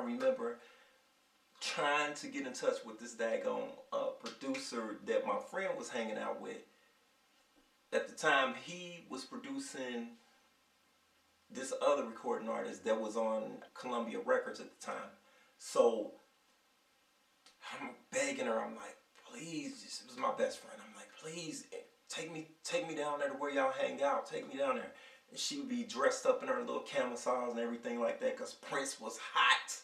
remember trying to get in touch with this daggone producer that my friend was hanging out with. At the time, he was producing this other recording artist that was on Columbia Records at the time. So I'm begging her. I'm like, please, it was my best friend. I'm like, please take me down there to where y'all hang out. Take me down there. And she would be dressed up in her little camisoles and everything like that, because Prince was hot,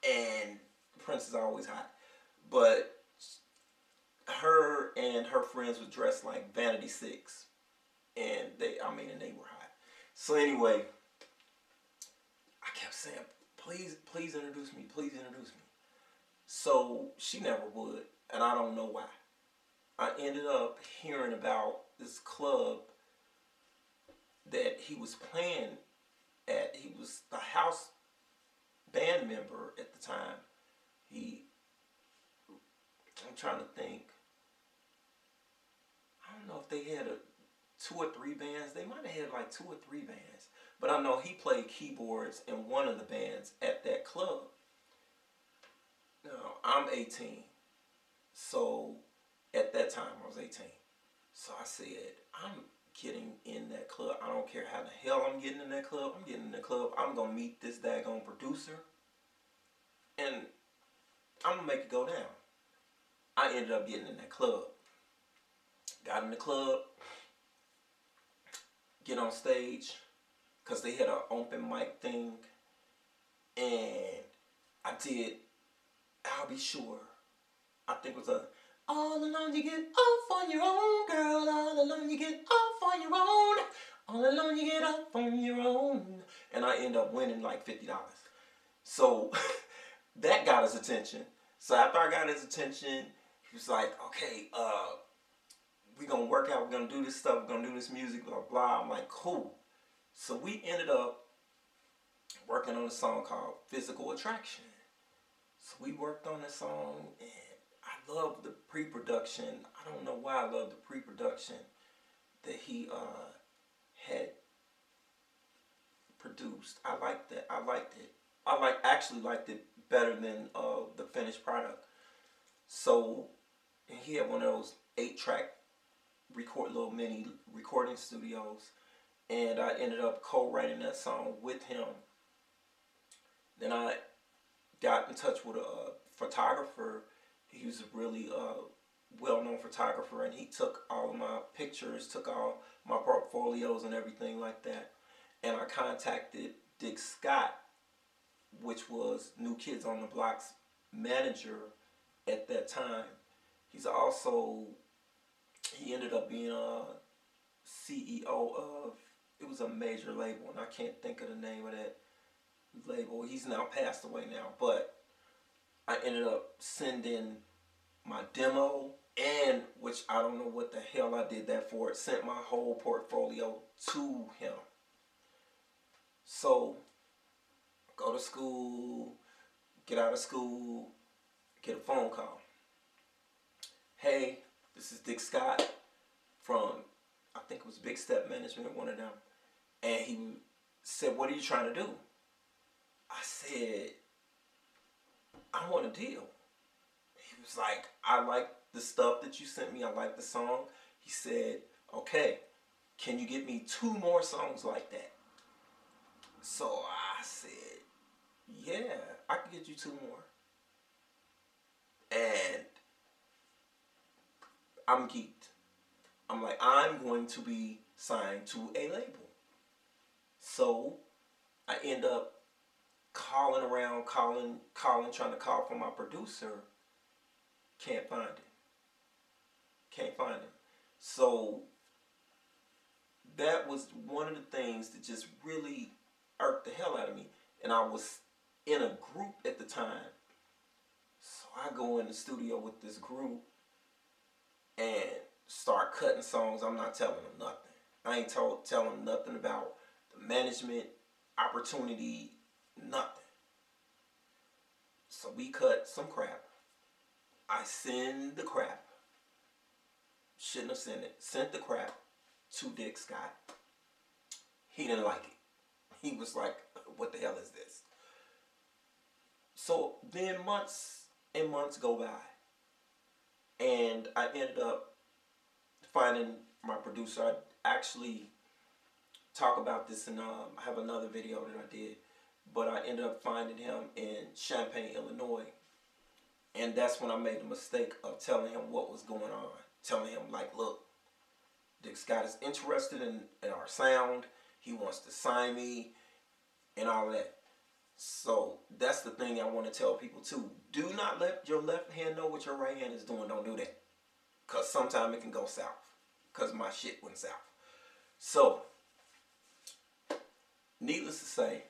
and Prince is always hot. But her and her friends would dress like Vanity Six, and they were hot. So anyway, I kept saying, please introduce me, please introduce me. So she never would, and I don't know why. I ended up hearing about this club that he was playing at. He was the house band member at the time. I'm trying to think. I don't know if they had 2 or 3 bands. They might have had like 2 or 3 bands. But I know he played keyboards in one of the bands at that club. Now, I'm 18. So, at that time, I was 18. So I said, I'm getting in that club. I don't care how the hell I'm getting in that club. I'm getting in the club. I'm going to meet this daggone producer. And I'm going to make it go down. I ended up getting in that club. Got in the club. Get on stage. Because they had an open mic thing. And I did I'll Be Sure. I think it was all alone you get off on your own, girl. All alone you get off on your own. All alone you get off on your own. And I end up winning like $50. So that got his attention. So after I got his attention, he was like, okay, we're going to work out. We're going to do this stuff. We're going to do this music, blah, blah. I'm like, cool. So we ended up working on a song called Physical Attraction. So we worked on this song, and I love the pre-production. I don't know why I love the pre-production that he had produced. I liked that. I liked it. Actually liked it better than the finished product. So he had one of those 8-track little mini recording studios, and I ended up co-writing that song with him. Then I got in touch with a photographer. He was a really well-known photographer, and he took all of my pictures, took all my portfolios and everything like that. And I contacted Dick Scott, which was New Kids on the Block's manager at that time. He ended up being a CEO of, it was a major label, and I can't think of the name of that label. He's now passed away now, but I ended up sending my demo, and which I don't know what the hell I did that for. It sent my whole portfolio to him. So go to school, get out of school, get a phone call. Hey, this is Dick Scott from, I think it was Big Step Management, one of them. And he said, what are you trying to do? I said, I want a deal. He was like, I like the stuff that you sent me. I like the song. He said, okay, can you get me 2 more songs like that? So I said, yeah, I can get you 2 more. And I'm geeked. I'm like, I'm going to be signed to a label. So I end up calling around, calling, trying to call for my producer. Can't find him. So that was one of the things that just really irked the hell out of me. And I was in a group at the time. So I go in the studio with this group and start cutting songs. I'm not telling them nothing. I ain't telling them nothing about the management, opportunity, nothing. So we cut some crap. I send the crap. Shouldn't have sent it. Sent the crap to Dick Scott. He didn't like it. He was like, what the hell is this? So then months and months go by, and I ended up finding my producer. I actually talk about this in I have another video that I did, but I ended up finding him in Champaign, Illinois, and that's when I made the mistake of telling him what was going on, telling him like, look, Dick Scott is interested in our sound. He wants to sign me and all that. So that's the thing I want to tell people too. Do not let your left hand know what your right hand is doing. Don't do that. Because sometimes it can go south. Because my shit went south. So, needless to say,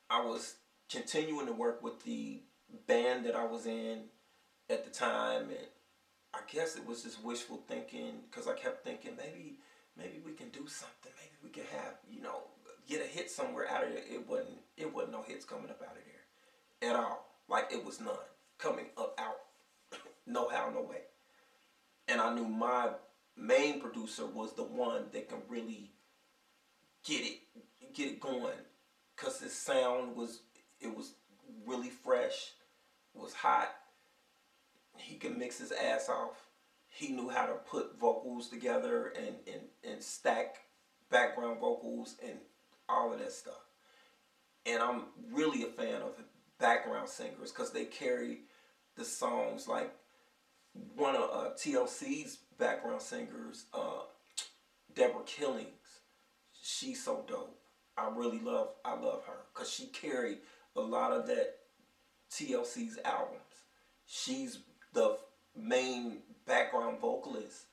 I was continuing to work with the band that I was in at the time. And I guess it was just wishful thinking. Because I kept thinking, maybe we can do something. Maybe we can have, get a hit somewhere out of it. It wasn't no hits coming up out of there at all. Like it was none coming up out. No how, no way. And I knew my main producer was the one that can really get it going, cause his sound was really fresh. It was hot. He could mix his ass off. He knew how to put vocals together and stack background vocals and all of that stuff. And I'm really a fan of background singers because they carry the songs. Like one of TLC's background singers, Deborah Killings. She's so dope. I love her because she carried a lot of that TLC's albums. She's the main background vocalist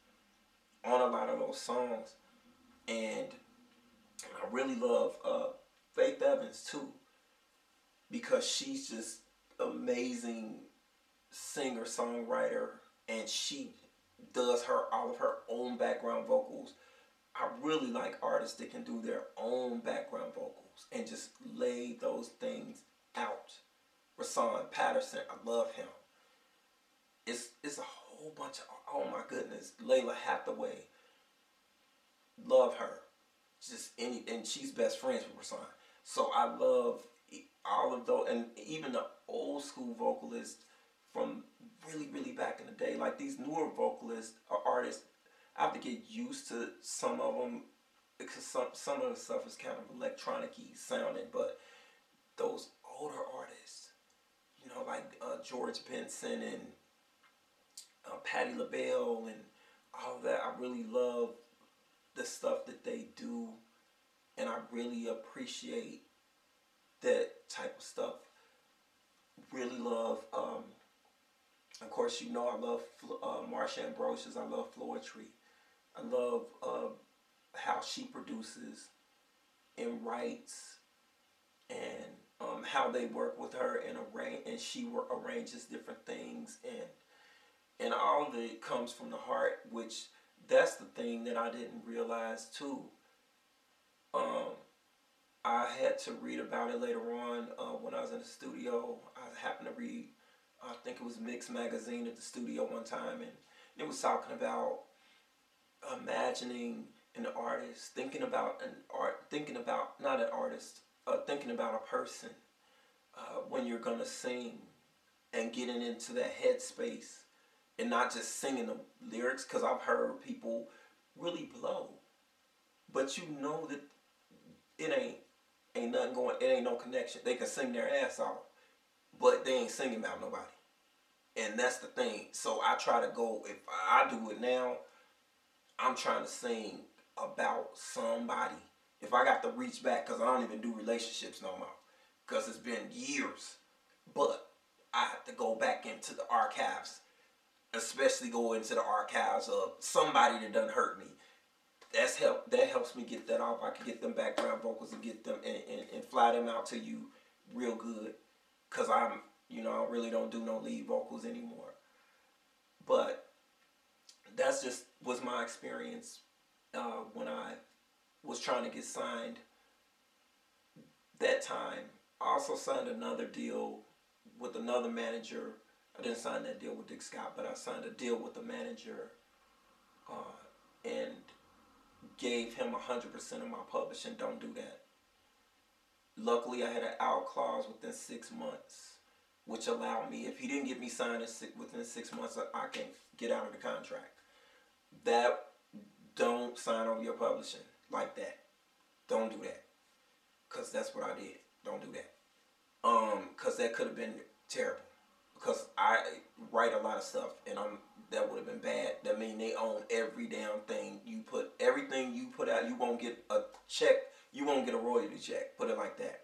on a lot of those songs. And I really love Faith Evans too, because she's just amazing singer songwriter, and she does all of her own background vocals. I really like artists that can do their own background vocals and just lay those things out. Rasan Patterson, I love him. It's a whole bunch of, oh my goodness, Layla Hathaway, love her. And she's best friends with Rasan. So I love all of those, and even the old school vocalists from really, really back in the day. Like these newer vocalists or artists, I have to get used to some of them because some of the stuff is kind of electronic-y sounding, but those older artists, like George Benson and Patti LaBelle and all of that, I really love the stuff that they do, and I really appreciate that type of stuff. Really love, of course, I love Marsha Ambrosius. I love Floetry. I love how she produces and writes, and how they work with her and she arranges different things, and all of it comes from the heart, which that's the thing that I didn't realize too. I had to read about it later on when I was in the studio. I happened to read, I think it was Mix Magazine at the studio one time, and it was talking about imagining an artist, thinking about not an artist, thinking about a person when you're gonna sing, and getting into that headspace and not just singing the lyrics, because I've heard people really blow, but that it ain't nothing going, it ain't no connection. They can sing their ass off, but they ain't singing about nobody. And that's the thing. So I try to go, if I do it now, I'm trying to sing about somebody. If I got to reach back, because I don't even do relationships no more, because it's been years, but I have to go back into the archives, especially go into the archives of somebody that done hurt me. That helps me get that off. I can get them background vocals and get them and fly them out to you real good, because I really don't do no lead vocals anymore. But that's just was my experience when I was trying to get signed that time. I also signed another deal with another manager. I didn't sign that deal with Dick Scott, but I signed a deal with the manager and gave him 100% of my publishing. Don't do that. Luckily, I had an out clause within 6 months, which allowed me, if he didn't get me signed within 6 months, I can get out of the contract. That, don't sign over your publishing like that. Don't do that, cause that's what I did. Don't do that. Cause that could have been terrible. Because I write a lot of stuff, and that would have been bad. That means they own every damn thing you put. Everything you put out, you won't get a check. You won't get a royalty check. Put it like that.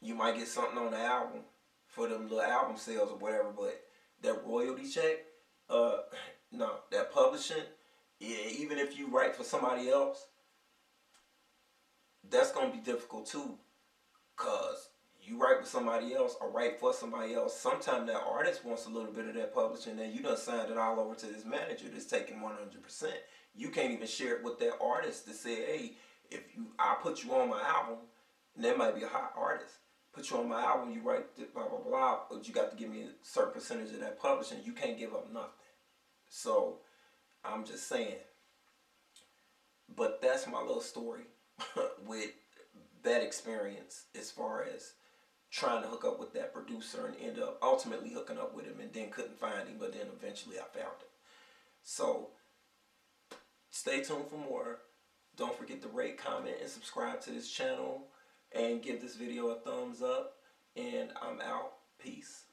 You might get something on the album for them little album sales or whatever, but that royalty check, uh, no, that publishing, yeah, even if you write for somebody else, that's gonna be difficult too, cause you write with somebody else or write for somebody else. Sometimes that artist wants a little bit of that publishing, and you done signed it all over to this manager that's taking 100%. You can't even share it with that artist to say, hey, if I put you on my album, and that might be a hot artist. Put you on my album, you write blah blah blah, but you got to give me a certain percentage of that publishing. You can't give up nothing. So I'm just saying. But that's my little story with that experience as far as trying to hook up with that producer and end up ultimately hooking up with him and then couldn't find him, but then eventually I found him. So stay tuned for more. Don't forget to rate, comment, and subscribe to this channel, and give this video a thumbs up. And I'm out. Peace.